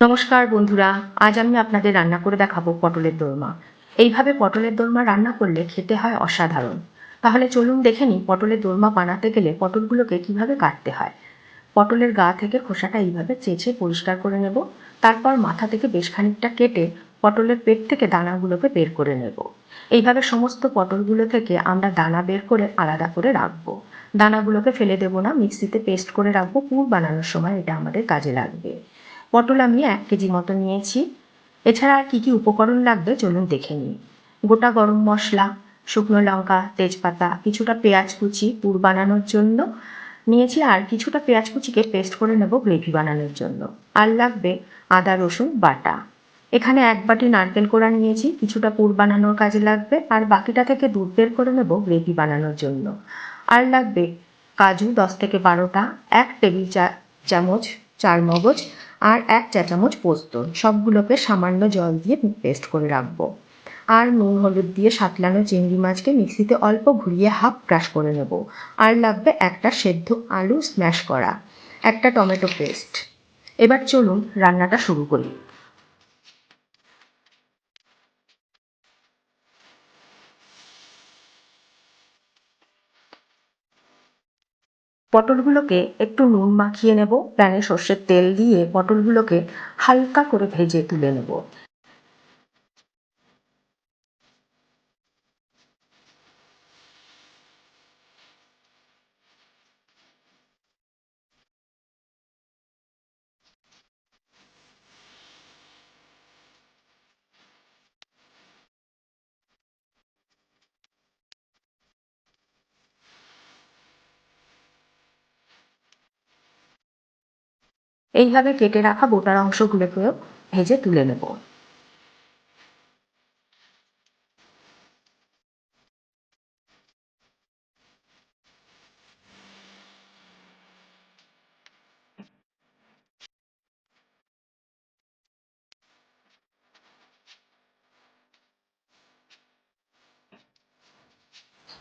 নমস্কার বন্ধুরা, আজ আমি আপনাদের রান্না করে দেখাবো পটলের দোরমা। এইভাবে পটলের দোরমা রান্না করলে খেতে হয় অসাধারণ। তাহলে চলুন দেখে নিই পটলের দোরমা বানাতে গেলে পটলগুলোকে কিভাবে কাটতে হয়। পটলের গা থেকে খোসাটা এইভাবে চেঁচে পরিষ্কার করে নেব। তারপর মাথা থেকে বেশ খানিকটা কেটে পটলের পেট থেকে দানাগুলোকে বের করে নেব। এইভাবে সমস্ত পটলগুলো থেকে আমরা দানা বের করে আলাদা করে রাখবো। দানাগুলোকে ফেলে দেবো না, মিক্সিতে পেস্ট করে রাখবো, পুর বানানোর সময় এটা আমাদের কাজে লাগবে। পটল আমি 1 কেজি মতো নিয়েছি। এছাড়া আর কী কী উপকরণ লাগবে চলুন দেখে নিই। গোটা গরম মশলা, শুকনো লঙ্কা, তেজপাতা, কিছুটা পেঁয়াজ কুচি পুর বানানোর জন্য নিয়েছি, আর কিছুটা পেঁয়াজ কুচিকে পেস্ট করে নেব গ্রেভি বানানোর জন্য। আর লাগবে আদা রসুন বাটা। এখানে 1 বাটি নারকেল কোড়া নিয়েছি, কিছুটা পুর বানানোর কাজে লাগবে, আর বাকিটা থেকে দুধ বের করে নেব গ্রেভি বানানোর জন্য। আর লাগবে কাজু 10 থেকে 12টা, 1 টেবিল চামচ চারমগজ, আর 1 চা চামচ পোস্ত। সবগুলোকে সামান্য জল দিয়ে পেস্ট করে রাখবো। আর নুন হলুদ দিয়ে সাতলানো চিংড়ি মাছকে মিক্সিতে অল্প ঘুরিয়ে হাফ ক্রাশ করে নেব। আর লাগবে একটা সেদ্ধ আলু স্ম্যাশ করা, একটা টমেটো পেস্ট। এবার চলুন রান্নাটা শুরু করি। পটলগুলোকে একটু নুন মাখিয়ে নেব। প্যানে সর্ষের তেল দিয়ে পটলগুলোকে হালকা করে ভেজে তুলে নেব। এইভাবে কেটে রাখা বোটার অংশগুলোকেও ভেজে তুলে নেব।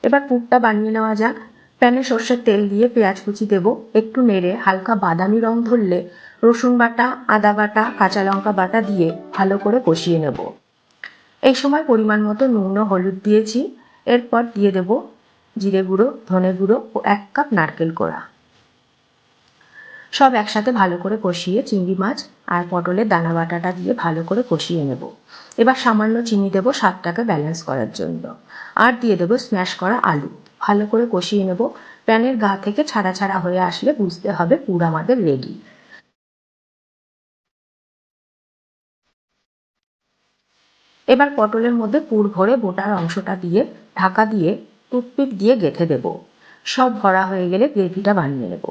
এবার পুরটা বানিয়ে নেওয়া যাক। প্যানে সর্ষের তেল দিয়ে পেঁয়াজ কুচি দেব, একটু নেড়ে হালকা বাদামি রং ধরলে রসুন বাটা, আদা বাটা, কাঁচা লঙ্কা বাটা দিয়ে ভালো করে কষিয়ে নেব। এই সময় পরিমাণ মতো নুন ও হলুদ দিয়েছি। এরপর দিয়ে দেব জিরে গুঁড়ো, ধনে গুঁড়ো ও 1 কাপ নারকেল কোড়া। সব একসাথে ভালো করে কষিয়ে চিংড়ি মাছ আর পটলের দানা বাটাটা দিয়ে ভালো করে কষিয়ে নেব। এবার সামান্য চিনি দেব স্বাদটাকে ব্যালেন্স করার জন্য। আর দিয়ে দেবো স্ম্যাশ করা আলু। ভালো করে কষিয়ে নেব। প্যানের গা থেকে ছাড়া ছাড়া হয়ে আসলে বুঝতে হবে পুর আমাদের রেডি। এবার পটলের মধ্যে পুর ভরে বোটার অংশটা দিয়ে ঢাকা দিয়ে টুথপিক দিয়ে গেঁথে দেব। সব ভরা হয়ে গেলে গ্রেভিটা বানিয়ে নেব।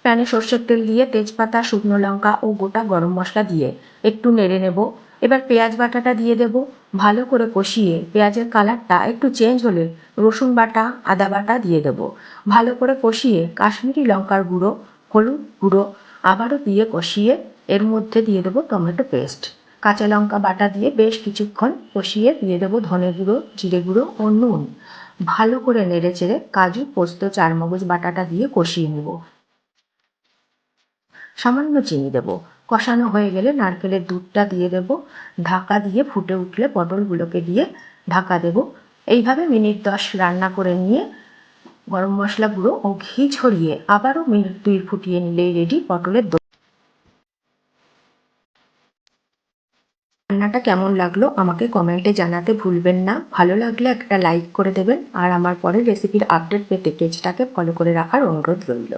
প্যানে সর্ষের তেল দিয়ে তেজপাতা, শুকনো লঙ্কা ও গোটা গরম মশলা দিয়ে একটু নেড়ে নেব। এবার পেঁয়াজ বাটাটা দিয়ে দেব। ভালো করে কষিয়ে পেঁয়াজের কালারটা একটু চেঞ্জ হলে রসুন বাটা, আদা বাটা দিয়ে দেব। ভালো করে কষিয়ে কাশ্মীরি লঙ্কার গুঁড়ো, হলুদ গুঁড়ো আবারও দিয়ে কষিয়ে এর মধ্যে দিয়ে দেবো টমেটো পেস্ট। কাঁচা লঙ্কা বাটা দিয়ে বেশ কিছুক্ষণ কষিয়ে দিয়ে দেবো ধনে গুঁড়ো, জিরে গুঁড়ো ও নুন। ভালো করে নেড়ে চেড়ে কাজু, পোস্ত, চারমগজ বাটাটা দিয়ে কষিয়ে নেব। সামান্য চিনি দেব। কষানো হয়ে গেলে নারকেলের দুধটা দিয়ে দেব। ঢাকা দিয়ে ফুটে উঠলে পটলগুলোকে দিয়ে ঢাকা দেব। এইভাবে মিনিট 10 রান্না করে নিয়ে গরম মশলা গুঁড়ো ও ঘি ছড়িয়ে আবারও মিনিট 2 ফুটিয়ে নিলেই রেডি পটলের দোরমা। রান্নাটা কেমন লাগলো আমাকে কমেন্টে জানাতে ভুলবেন না। ভালো লাগলে একটা লাইক করে দেবেন, আর আমার পরের রেসিপির আপডেট পেতে পেজটাকে ফলো করে রাখার অনুরোধ রইল।